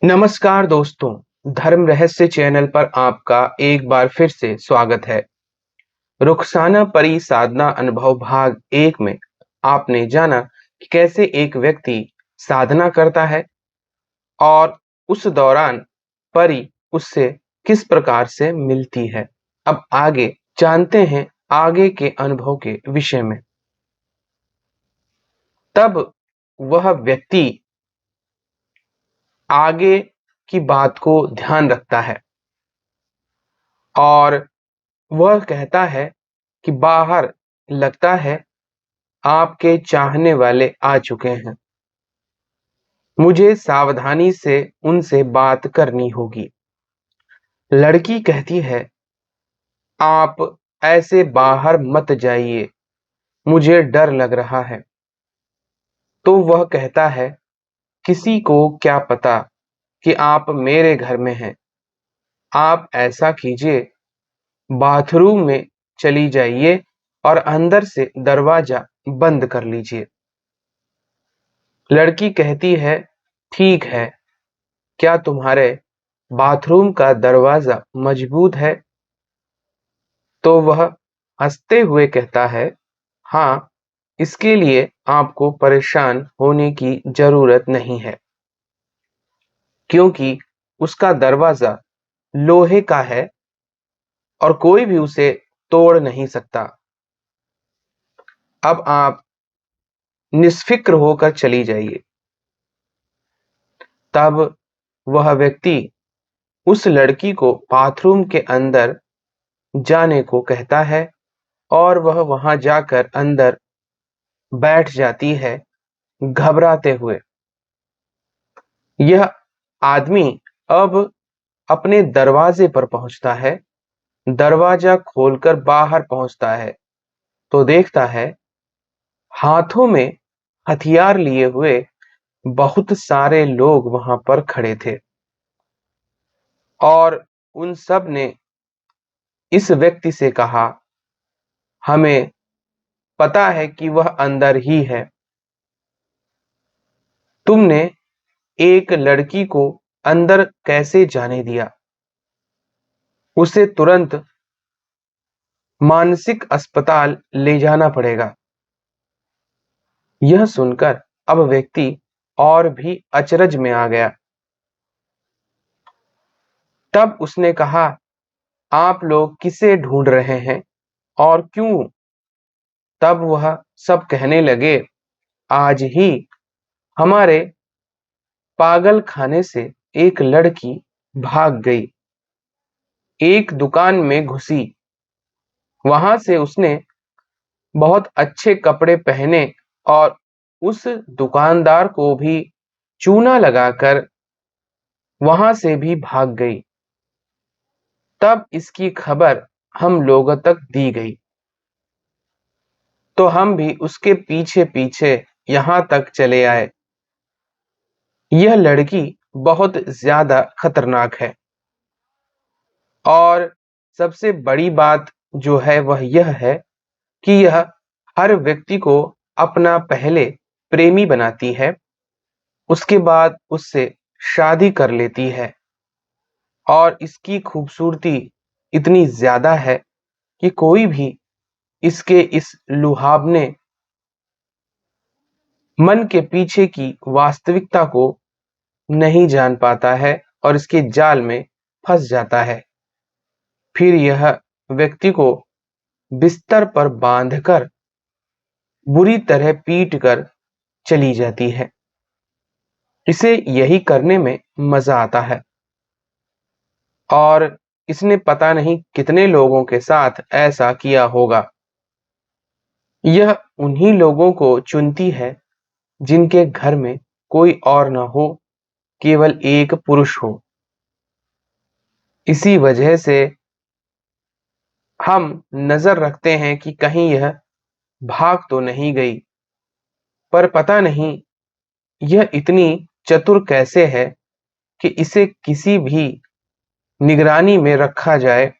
नमस्कार दोस्तों, धर्म रहस्य चैनल पर आपका एक बार फिर से स्वागत है। रुखसाना परी साधना अनुभव भाग 1 में आपने जाना कि कैसे एक व्यक्ति साधना करता है और उस दौरान परी उससे किस प्रकार से मिलती है। अब आगे जानते हैं आगे के अनुभव के विषय में। तब वह व्यक्ति आगे की बात को ध्यान रखता है और वह कहता है कि बाहर लगता है आपके चाहने वाले आ चुके हैं। मुझे सावधानी से उनसे बात करनी होगी। लड़की कहती है, आप ऐसे बाहर मत जाइए, मुझे डर लग रहा है। तो वह कहता है, किसी को क्या पता कि आप मेरे घर में हैं। आप ऐसा कीजिए, बाथरूम में चली जाइए और अंदर से दरवाजा बंद कर लीजिए। लड़की कहती है, ठीक है, क्या तुम्हारे बाथरूम का दरवाजा मजबूत है? तो वह हंसते हुए कहता है, हाँ, इसके लिए आपको परेशान होने की जरूरत नहीं है, क्योंकि उसका दरवाजा लोहे का है और कोई भी उसे तोड़ नहीं सकता। अब आप निश्फिक्र होकर चली जाइए। तब वह व्यक्ति उस लड़की को बाथरूम के अंदर जाने को कहता है और वह वहां जाकर अंदर बैठ जाती है, घबराते हुए। यह आदमी अब अपने दरवाजे पर पहुंचता है। दरवाजा खोलकर बाहर पहुंचता है तो देखता है हाथों में हथियार लिए हुए बहुत सारे लोग वहां पर खड़े थे और उन सब ने इस व्यक्ति से कहा, हमें पता है कि वह अंदर ही है। तुमने एक लड़की को अंदर कैसे जाने दिया? उसे तुरंत मानसिक अस्पताल ले जाना पड़ेगा। यह सुनकर अब व्यक्ति और भी अचरज में आ गया। तब उसने कहा, आप लोग किसे ढूंढ रहे हैं और क्यों? तब वह सब कहने लगे, आज ही हमारे पागल खाने से एक लड़की भाग गई, एक दुकान में घुसी। वहां से उसने बहुत अच्छे कपड़े पहने और उस दुकानदार को भी चूना लगाकर वहां से भी भाग गई। तब इसकी खबर हम लोगों तक दी गई, तो हम भी उसके पीछे पीछे यहां तक चले आए। यह लड़की बहुत ज्यादा खतरनाक है और सबसे बड़ी बात जो है वह यह है कि यह हर व्यक्ति को अपना पहले प्रेमी बनाती है, उसके बाद उससे शादी कर लेती है और इसकी खूबसूरती इतनी ज्यादा है कि कोई भी इसके इस लुभावने मन के पीछे की वास्तविकता को नहीं जान पाता है और इसके जाल में फंस जाता है। फिर यह व्यक्ति को बिस्तर पर बांधकर बुरी तरह पीट कर चली जाती है। इसे यही करने में मजा आता है और इसने पता नहीं कितने लोगों के साथ ऐसा किया होगा। यह उन्हीं लोगों को चुनती है जिनके घर में कोई और न हो, केवल एक पुरुष हो। इसी वजह से हम नजर रखते हैं कि कहीं यह भाग तो नहीं गई, पर पता नहीं यह इतनी चतुर कैसे है कि इसे किसी भी निगरानी में रखा जाए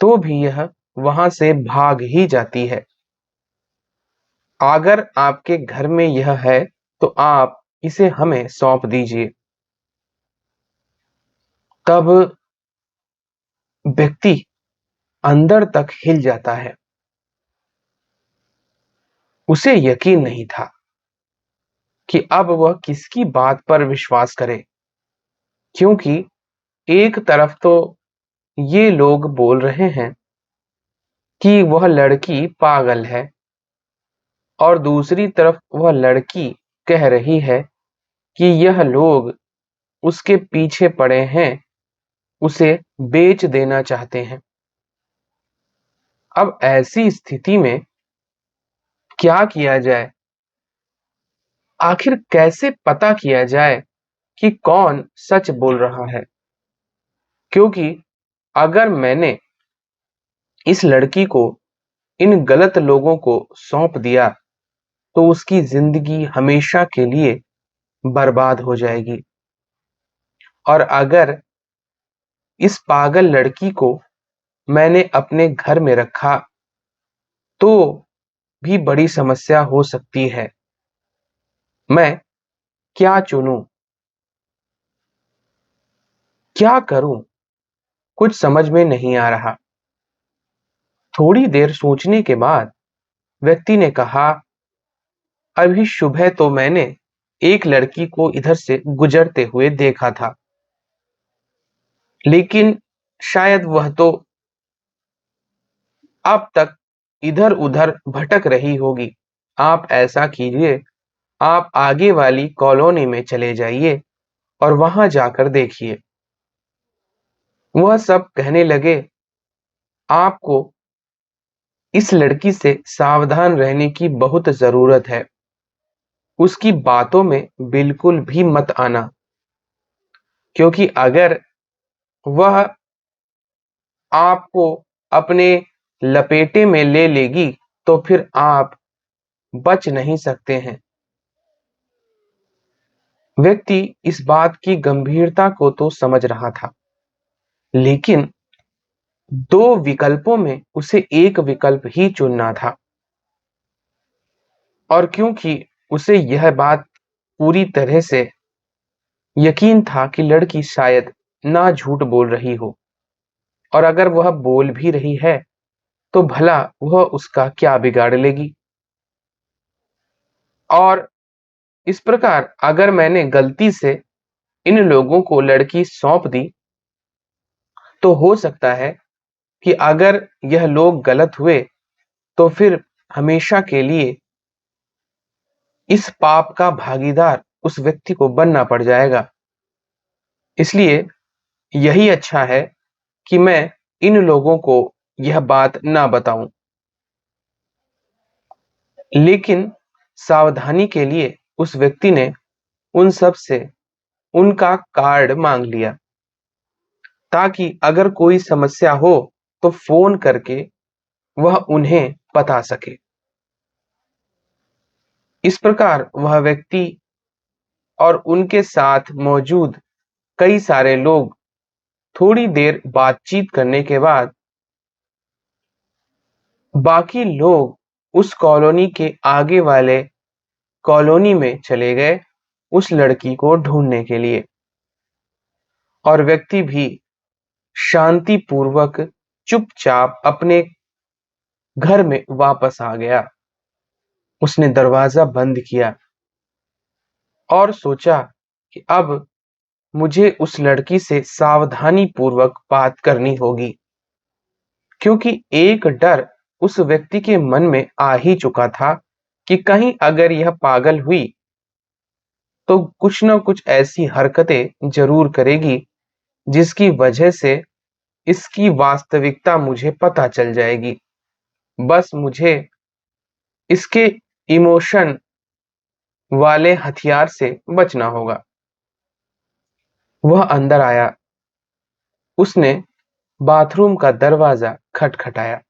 तो भी यह वहां से भाग ही जाती है। अगर आपके घर में यह है तो आप इसे हमें सौंप दीजिए। तब व्यक्ति अंदर तक हिल जाता है। उसे यकीन नहीं था कि अब वह किसकी बात पर विश्वास करे, क्योंकि एक तरफ तो ये लोग बोल रहे हैं कि वह लड़की पागल है और दूसरी तरफ वह लड़की कह रही है कि यह लोग उसके पीछे पड़े हैं, उसे बेच देना चाहते हैं। अब ऐसी स्थिति में क्या किया जाए? आखिर कैसे पता किया जाए कि कौन सच बोल रहा है? क्योंकि अगर मैंने इस लड़की को इन गलत लोगों को सौंप दिया तो उसकी जिंदगी हमेशा के लिए बर्बाद हो जाएगी। और अगर इस पागल लड़की को मैंने अपने घर में रखा तो भी बड़ी समस्या हो सकती है। मैं क्या चुनूं? क्या करूं? कुछ समझ में नहीं आ रहा। थोड़ी देर सोचने के बाद व्यक्ति ने कहा, अभी सुबह तो मैंने एक लड़की को इधर से गुजरते हुए देखा था, लेकिन शायद वह तो अब तक इधर उधर भटक रही होगी। आप ऐसा कीजिए, आप आगे वाली कॉलोनी में चले जाइए और वहां जाकर देखिए। वह सब कहने लगे, आपको इस लड़की से सावधान रहने की बहुत जरूरत है। उसकी बातों में बिल्कुल भी मत आना, क्योंकि अगर वह आपको अपने लपेटे में ले लेगी तो फिर आप बच नहीं सकते हैं। व्यक्ति इस बात की गंभीरता को तो समझ रहा था, लेकिन दो विकल्पों में उसे एक विकल्प ही चुनना था। और क्योंकि उसे यह बात पूरी तरह से यकीन था कि लड़की शायद ना झूठ बोल रही हो, और अगर वह बोल भी रही है तो भला वह उसका क्या बिगाड़ लेगी। और इस प्रकार अगर मैंने गलती से इन लोगों को लड़की सौंप दी तो हो सकता है कि अगर यह लोग गलत हुए तो फिर हमेशा के लिए इस पाप का भागीदार उस व्यक्ति को बनना पड़ जाएगा। इसलिए यही अच्छा है कि मैं इन लोगों को यह बात ना बताऊं। लेकिन सावधानी के लिए उस व्यक्ति ने उन सब से उनका कार्ड मांग लिया, ताकि अगर कोई समस्या हो तो फोन करके वह उन्हें बता सके। इस प्रकार वह व्यक्ति और उनके साथ मौजूद कई सारे लोग थोड़ी देर बातचीत करने के बाद बाकी लोग उस कॉलोनी के आगे वाले कॉलोनी में चले गए उस लड़की को ढूंढने के लिए। और व्यक्ति भी शांतिपूर्वक चुपचाप अपने घर में वापस आ गया। उसने दरवाजा बंद किया और सोचा कि अब मुझे उस लड़की से सावधानी पूर्वक बात करनी होगी, क्योंकि एक डर उस व्यक्ति के मन में आ ही चुका था कि कहीं अगर यह पागल हुई तो कुछ न कुछ ऐसी हरकतें जरूर करेगी जिसकी वजह से इसकी वास्तविकता मुझे पता चल जाएगी। बस मुझे इसके इमोशन वाले हथियार से बचना होगा। वह अंदर आया। उसने बाथरूम का दरवाजा खटखटाया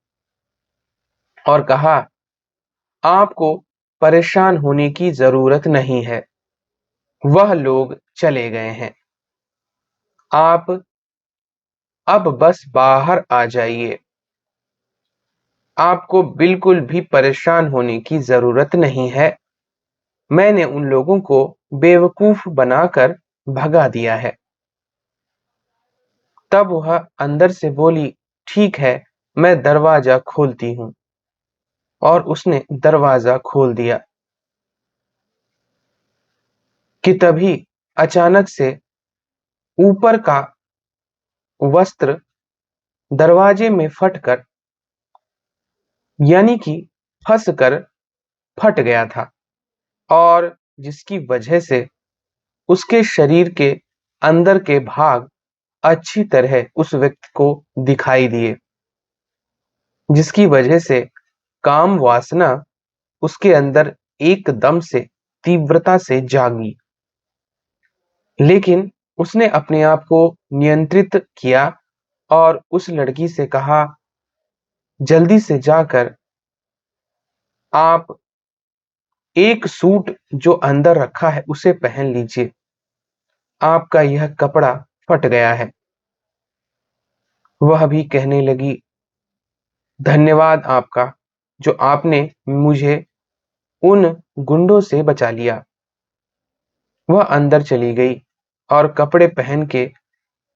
और कहा, आपको परेशान होने की जरूरत नहीं है, वह लोग चले गए हैं। आप अब बस बाहर आ जाइए। आपको बिल्कुल भी परेशान होने की जरूरत नहीं है। मैंने उन लोगों को बेवकूफ बनाकर भगा दिया है। तब वह अंदर से बोली, ठीक है, मैं दरवाजा खोलती हूँ। और उसने दरवाजा खोल दिया कि तभी अचानक से ऊपर का वस्त्र दरवाजे में फटकर, यानी कि फंस कर फट गया था, और जिसकी वजह से उसके शरीर के अंदर के भाग अच्छी तरह उस व्यक्ति को दिखाई दिए, जिसकी वजह से काम वासना उसके अंदर एकदम से तीव्रता से जागी। लेकिन उसने अपने आप को नियंत्रित किया और उस लड़की से कहा, जल्दी से जाकर आप एक सूट जो अंदर रखा है उसे पहन लीजिए, आपका यह कपड़ा फट गया है। वह भी कहने लगी, धन्यवाद आपका, जो आपने मुझे उन गुंडों से बचा लिया। वह अंदर चली गई और कपड़े पहन के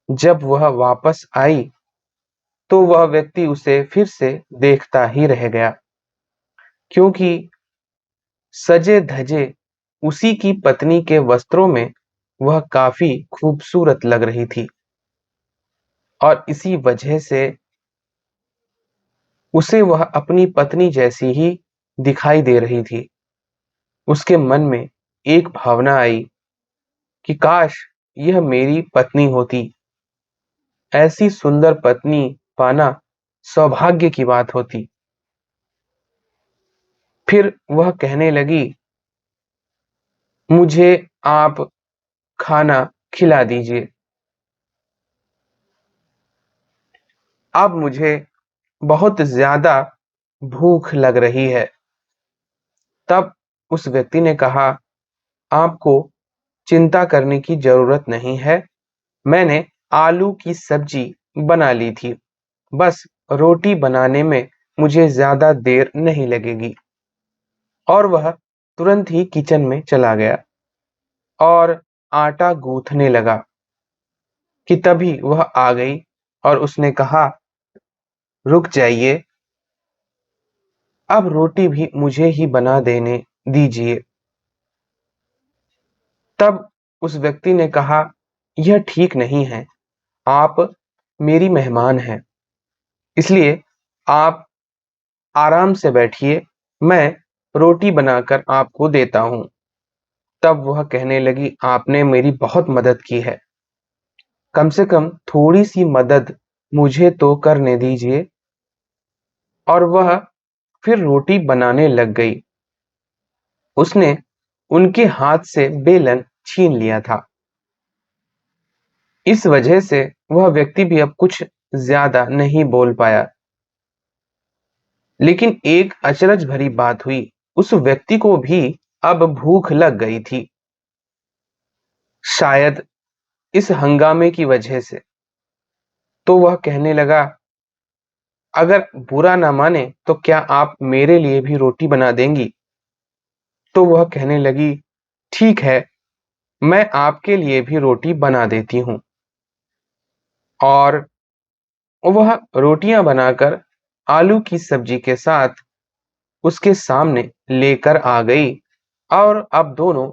जब वह वापस आई तो वह व्यक्ति उसे फिर से देखता ही रह गया, क्योंकि सजे धजे उसी की पत्नी के वस्त्रों में वह काफी खूबसूरत लग रही थी, और इसी वजह से उसे वह अपनी पत्नी जैसी ही दिखाई दे रही थी। उसके मन में एक भावना आई कि काश यह मेरी पत्नी होती। ऐसी सुंदर पत्नी पाना सौभाग्य की बात होती। फिर वह कहने लगी, मुझे आप खाना खिला दीजिए, अब मुझे बहुत ज्यादा भूख लग रही है। तब उस व्यक्ति ने कहा, आपको चिंता करने की जरूरत नहीं है, मैंने आलू की सब्जी बना ली थी, बस रोटी बनाने में मुझे ज्यादा देर नहीं लगेगी। और वह तुरंत ही किचन में चला गया और आटा गूंथने लगा कि तभी वह आ गई और उसने कहा, रुक जाइए, अब रोटी भी मुझे ही बना देने दीजिए। तब उस व्यक्ति ने कहा, यह ठीक नहीं है, आप मेरी मेहमान हैं, इसलिए आप आराम से बैठिए, मैं रोटी बनाकर आपको देता हूँ। तब वह कहने लगी, आपने मेरी बहुत मदद की है, कम से कम थोड़ी सी मदद मुझे तो करने दीजिए। और वह फिर रोटी बनाने लग गई। उसने उनके हाथ से बेलन छीन लिया था। इस वजह से वह व्यक्ति भी अब कुछ ज्यादा नहीं बोल पाया। लेकिन एक अचरज भरी बात हुई, उस व्यक्ति को भी अब भूख लग गई थी, शायद इस हंगामे की वजह से। तो वह कहने लगा, अगर बुरा ना माने तो क्या आप मेरे लिए भी रोटी बना देंगी? तो वह कहने लगी, ठीक है, मैं आपके लिए भी रोटी बना देती हूँ। और वह रोटियां बनाकर आलू की सब्जी के साथ उसके सामने लेकर आ गई, और अब दोनों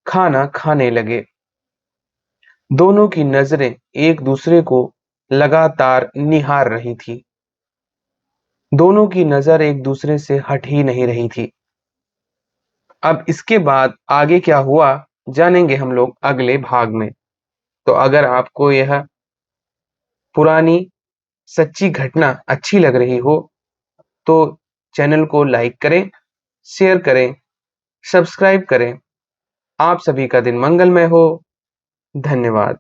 खाना खाने लगे। दोनों की नजरें एक दूसरे को लगातार निहार रही थी। दोनों की नजर एक दूसरे से हट ही नहीं रही थी। अब इसके बाद आगे क्या हुआ जानेंगे हम लोग अगले भाग में। तो अगर आपको यह पुरानी सच्ची घटना अच्छी लग रही हो तो चैनल को लाइक करें, शेयर करें, सब्सक्राइब करें। आप सभी का दिन मंगलमय हो। धन्यवाद।